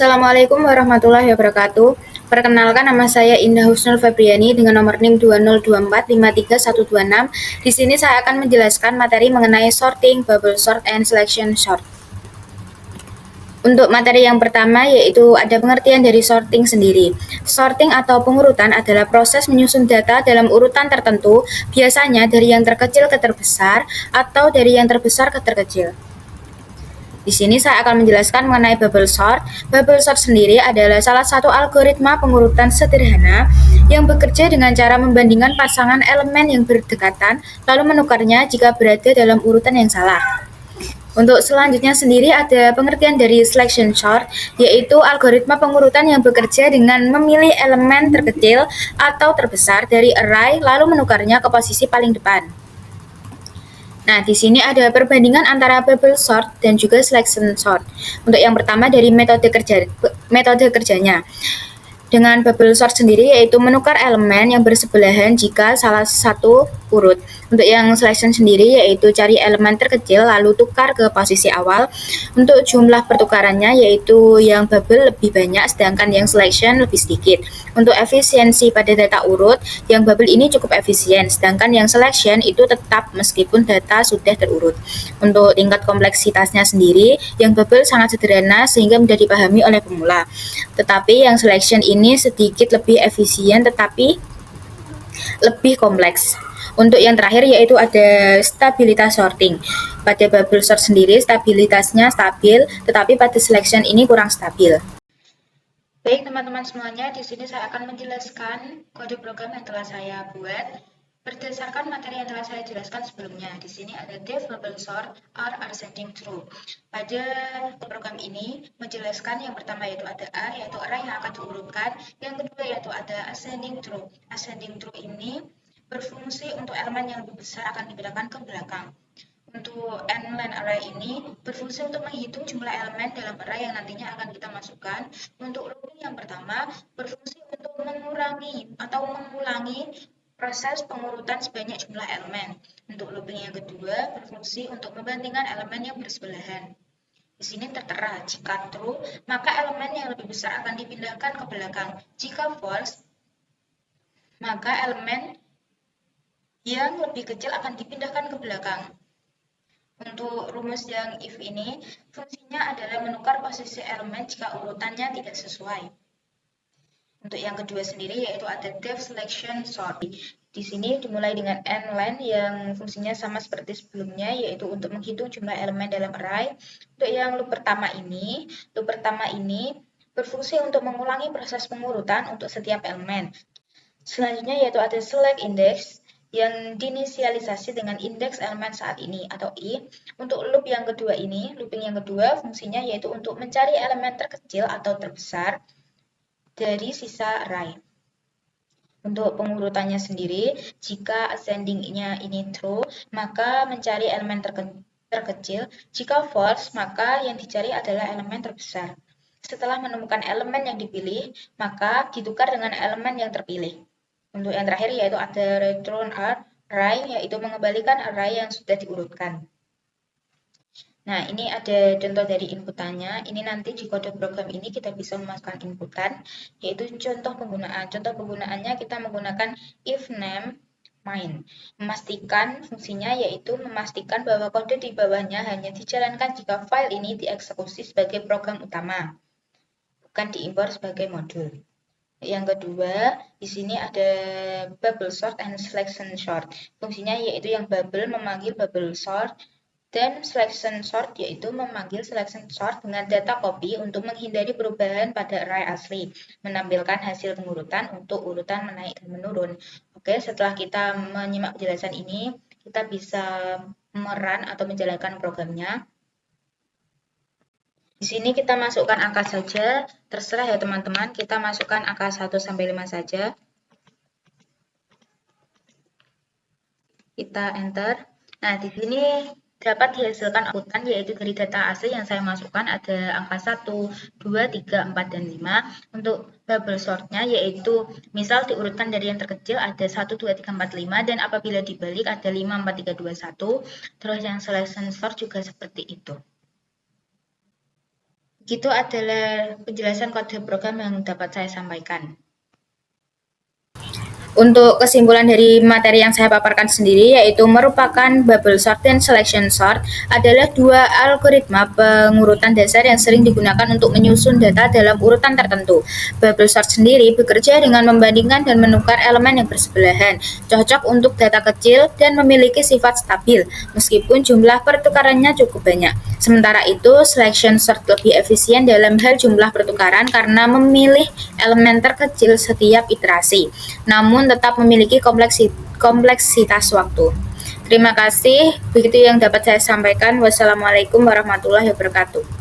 Assalamualaikum warahmatullahi wabarakatuh. Perkenalkan, nama saya Indah Husnul Febriani dengan nomor NIM 202453126. Di sini saya akan menjelaskan materi mengenai sorting, bubble sort, and selection sort. Untuk materi yang pertama yaitu ada pengertian dari sorting sendiri. Sorting atau pengurutan adalah proses menyusun data dalam urutan tertentu, biasanya dari yang terkecil ke terbesar atau dari yang terbesar ke terkecil. Di sini saya akan menjelaskan mengenai bubble sort. Bubble sort sendiri adalah salah satu algoritma pengurutan sederhana yang bekerja dengan cara membandingkan pasangan elemen yang berdekatan, lalu menukarnya jika berada dalam urutan yang salah. Untuk selanjutnya sendiri ada pengertian dari selection sort, yaitu algoritma pengurutan yang bekerja dengan memilih elemen terkecil atau terbesar dari array, lalu menukarnya ke posisi paling depan. Nah, di sini ada perbandingan antara bubble sort dan juga selection sort. Untuk yang pertama dari metode kerjanya. Dengan bubble sort sendiri yaitu menukar elemen yang bersebelahan jika salah satu urut. Untuk yang selection sendiri yaitu cari elemen terkecil lalu tukar ke posisi awal. Untuk jumlah pertukarannya yaitu yang bubble lebih banyak sedangkan yang selection lebih sedikit. Untuk efisiensi pada data urut, yang bubble ini cukup efisien sedangkan yang selection itu tetap meskipun data sudah terurut. Untuk tingkat kompleksitasnya sendiri, yang bubble sangat sederhana sehingga mudah dipahami oleh pemula. Tetapi yang selection ini sedikit lebih efisien tetapi lebih kompleks. Untuk yang terakhir yaitu ada stabilitas sorting. Pada bubble sort sendiri stabilitasnya stabil, tetapi pada selection ini kurang stabil. Baik teman-teman semuanya, di sini saya akan menjelaskan kode program yang telah saya buat berdasarkan materi yang telah saya jelaskan sebelumnya. Di sini ada def bubble sort are ascending through. Pada program ini menjelaskan yang pertama yaitu ada A, yaitu array yang akan diurutkan. Yang kedua yaitu ada ascending through. Ascending through ini berfungsi untuk elemen yang lebih besar akan dipindahkan ke belakang. Untuk n-len array ini berfungsi untuk menghitung jumlah elemen dalam array yang nantinya akan kita masukkan. Untuk looping yang pertama berfungsi untuk mengurangi atau mengulangi proses pengurutan sebanyak jumlah elemen. Untuk looping yang kedua berfungsi untuk membandingkan elemen yang bersebelahan. Di sini tertera jika true, maka elemen yang lebih besar akan dipindahkan ke belakang. Jika false, maka elemen yang lebih kecil akan dipindahkan ke belakang. Untuk rumus yang if ini, fungsinya adalah menukar posisi elemen jika urutannya tidak sesuai. Untuk yang kedua sendiri yaitu ada def selection sort. Di sini dimulai dengan n-len yang fungsinya sama seperti sebelumnya, yaitu untuk menghitung jumlah elemen dalam array. Untuk yang loop pertama ini berfungsi untuk mengulangi proses pengurutan untuk setiap elemen. Selanjutnya yaitu ada select index yang diinisialisasi dengan indeks elemen saat ini atau i. Untuk loop yang kedua ini, looping yang kedua fungsinya yaitu untuk mencari elemen terkecil atau terbesar dari sisa array. Untuk pengurutannya sendiri, jika ascending-nya ini true, maka mencari elemen terkecil. Jika false, maka yang dicari adalah elemen terbesar. Setelah menemukan elemen yang dipilih, maka ditukar dengan elemen yang terpilih. Untuk yang terakhir yaitu ada return array, yaitu mengembalikan array yang sudah diurutkan. Nah, ini ada contoh dari inputannya. Ini nanti di kode program ini kita bisa memasukkan inputan, yaitu contoh penggunaan. Contoh penggunaannya kita menggunakan if name main. Memastikan fungsinya yaitu memastikan bahwa kode di bawahnya hanya dijalankan jika file ini dieksekusi sebagai program utama, bukan diimpor sebagai modul. Yang kedua, di sini ada bubble sort and selection sort. Fungsinya yaitu yang bubble memanggil bubble sort dan selection sort yaitu memanggil selection sort dengan data copy untuk menghindari perubahan pada array asli, menampilkan hasil pengurutan untuk urutan menaik dan menurun. Oke, setelah kita menyimak penjelasan ini, kita bisa merun atau menjalankan programnya. Di sini kita masukkan angka saja, terserah ya teman-teman, kita masukkan angka 1 sampai 5 saja. Kita enter. Nah, di sini dapat dihasilkan outputan yaitu dari data asli yang saya masukkan ada angka 1, 2, 3, 4, dan 5. Untuk bubble sortnya yaitu misal diurutkan dari yang terkecil ada 1, 2, 3, 4, 5 dan apabila dibalik ada 5, 4, 3, 2, 1. Terus yang selection sort juga seperti itu. Begitu adalah penjelasan kode program yang dapat saya sampaikan. Untuk kesimpulan dari materi yang saya paparkan sendiri, yaitu merupakan bubble sort dan selection sort adalah dua algoritma pengurutan dasar yang sering digunakan untuk menyusun data dalam urutan tertentu. Bubble sort sendiri bekerja dengan membandingkan dan menukar elemen yang bersebelahan, cocok untuk data kecil dan memiliki sifat stabil, meskipun jumlah pertukarannya cukup banyak. Sementara itu, selection sort lebih efisien dalam hal jumlah pertukaran karena memilih elemen terkecil setiap iterasi, namun tetap memiliki kompleksitas waktu. Terima kasih, begitu yang dapat saya sampaikan. Wassalamualaikum warahmatullahi wabarakatuh.